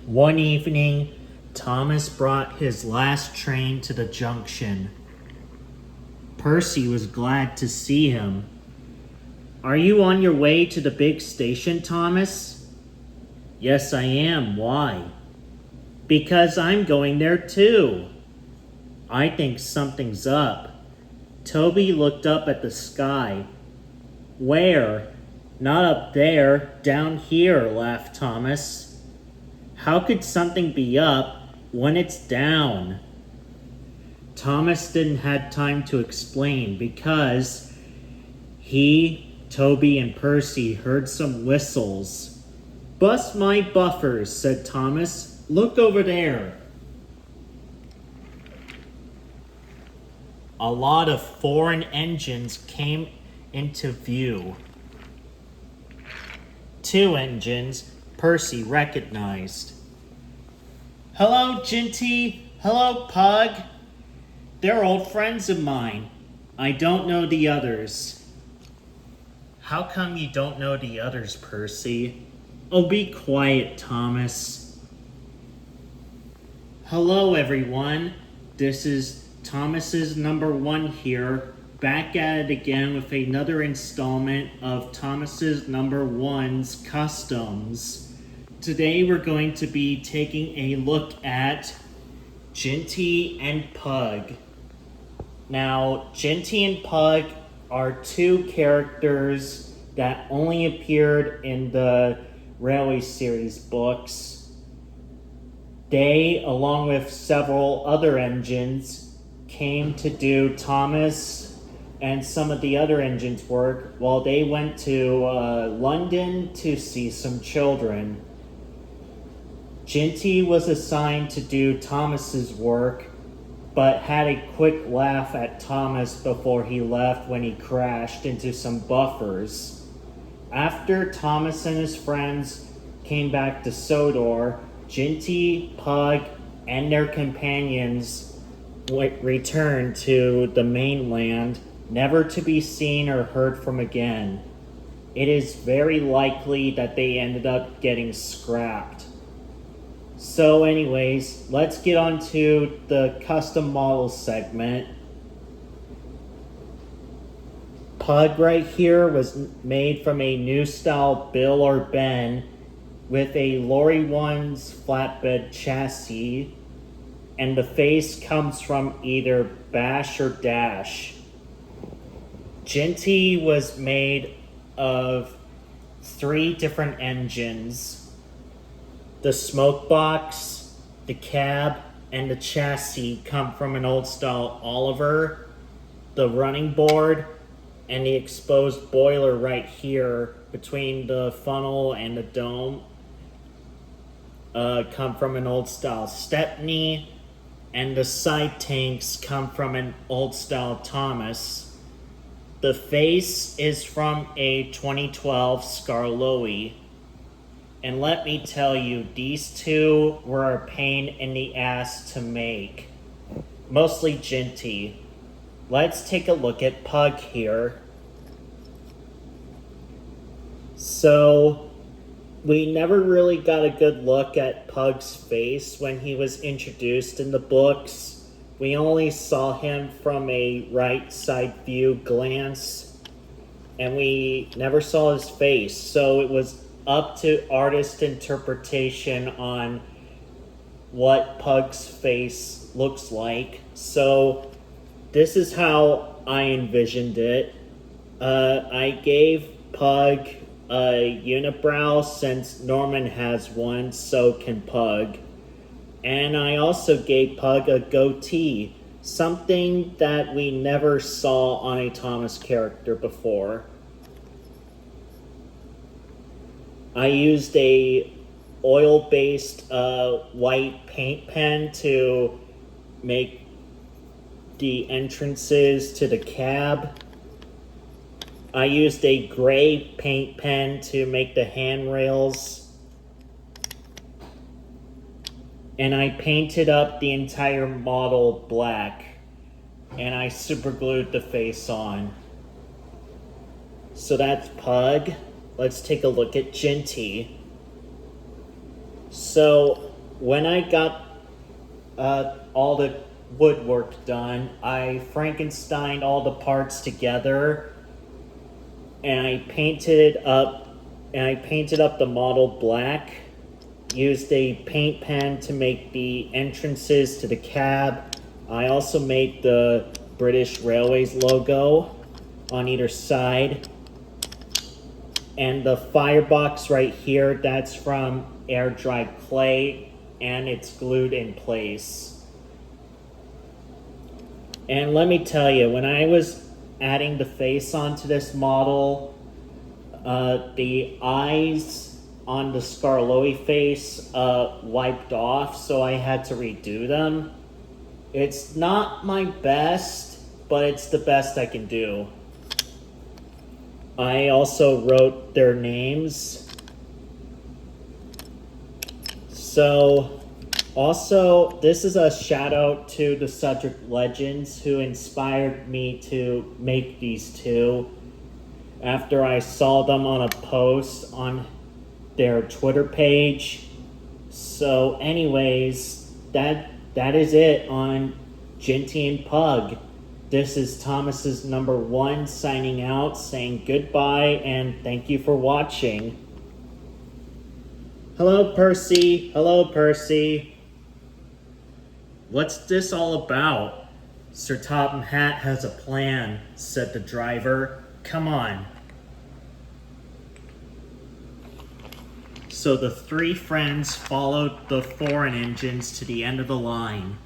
One evening, Thomas brought his last train to the junction. Percy was glad to see him. "Are you on your way to the big station, Thomas?" "Yes, I am. Why?" "Because I'm going there too." "I think something's up." Toby looked up at the sky. "Where?" "Not up there, down here," laughed Thomas. "How could something be up when it's down?" Thomas didn't have time to explain because he, Toby, and Percy heard some whistles. "Bust my buffers," said Thomas. "Look over there." A lot of foreign engines came into view. Two engines Percy recognized. "Hello, Ginty. Hello, Pug. They're old friends of mine. I don't know the others." "How come you don't know the others, Percy?" "Oh, be quiet, Thomas." "Hello, everyone. This is Thomas's number 1 here, back at it again with another installment of Thomas's number 1's Customs. Today we're going to be taking a look at Ginty and Pug. Now, Ginty and Pug are 2 characters that only appeared in the Railway Series books. They, along with several other engines, came to do Thomas and some of the other engines' work while they went to London to see some children. Ginty was assigned to do Thomas's work, but had a quick laugh at Thomas before he left when he crashed into some buffers. After Thomas and his friends came back to Sodor, Ginty, Pug, and their companions returned to the mainland, never to be seen or heard from again. It is very likely that they ended up getting scrapped. So anyways, let's get on to the custom model segment. Pug right here was made from a new style Bill or Ben with a Lorry 1's flatbed chassis, and the face comes from either Bash or Dash. Ginty was made of 3 different engines. The smoke box, the cab, and the chassis come from an old style Oliver. The running board and the exposed boiler right here between the funnel and the dome come from an old style Stepney, and the side tanks come from an old style Thomas. The face is from a 2012 Scarloey. And let me tell you, these 2 were a pain in the ass to make. Mostly Ginty. Let's take a look at Pug here. So, we never really got a good look at Pug's face when he was introduced in the books. We only saw him from a right side view glance, and we never saw his face. So it was up to artist interpretation on what Pug's face looks like. So this is how I envisioned it. I gave Pug a unibrow since Norman has one, so can Pug. And I also gave Pug a goatee, something that we never saw on a Thomas character before. I used a oil-based white paint pen to make the entrances to the cab. I used a gray paint pen to make the handrails. And I painted up the entire model black. And I super glued the face on. So that's Pug. Let's take a look at Ginty. So when I got all the woodwork done, I Frankensteined all the parts together, and I painted up the model black. Used a paint pen to make the entrances to the cab. I also made the British Railways logo on either side. And the firebox right here, that's from air dried clay, and it's glued in place. And let me tell you, when I was adding the face onto this model, the eyes on the Scarloey face wiped off, so I had to redo them. It's not my best, but it's the best I can do. I also wrote their names. So, also, this is a shout out to the Cedric Legends who inspired me to make these two after I saw them on a post on their Twitter page. So anyways, that is it on Ginty and Pug. This is Thomas's number 1 signing out, saying goodbye and thank you for watching. Hello, Percy. Hello, Percy. What's this all about? Sir Topham Hatt has a plan, said the driver. Come on. So the 3 friends followed the foreign engines to the end of the line.